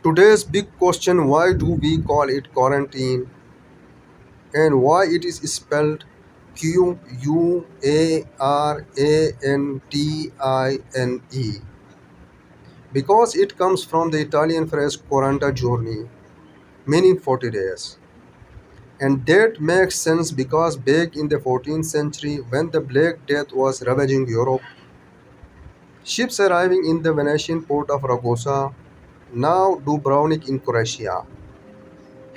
Today's big question, why do we call it quarantine and why it is spelled Quarantine? Because it comes from the Italian phrase quaranta giorni, meaning 40 days. And that makes sense because back in the 14th century, when the Black Death was ravaging Europe, ships arriving in the Venetian port of Ragusa, now Dubrovnik in Croatia,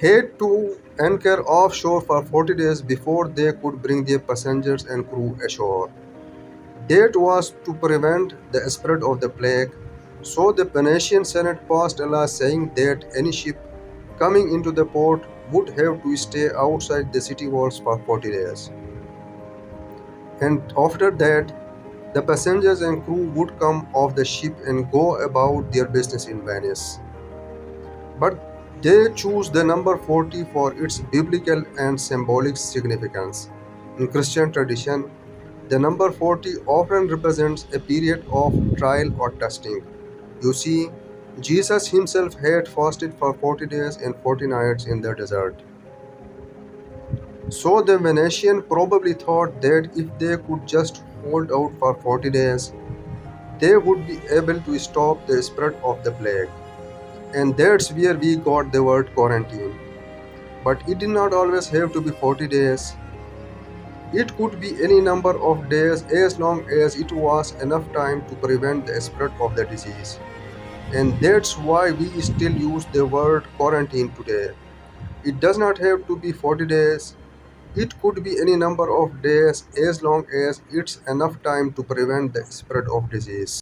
had to anchor offshore for 40 days before they could bring their passengers and crew ashore. That was to prevent the spread of the plague. So the Venetian Senate passed a law saying that any ship coming into the port would have to stay outside the city walls for 40 days. And after that, the passengers and crew would come off the ship and go about their business in Venice. But they choose the number 40 for its biblical and symbolic significance. In Christian tradition, the number 40 often represents a period of trial or testing. You see, Jesus himself had fasted for 40 days and 40 nights in the desert. So the Venetian probably thought that if they could just hold out for 40 days, they would be able to stop the spread of the plague. And that's where we got the word quarantine. But it did not always have to be 40 days. It could be any number of days as long as it was enough time to prevent the spread of the disease. And that's why we still use the word quarantine today. It does not have to be 40 days. It could be any number of days as long as it's enough time to prevent the spread of disease.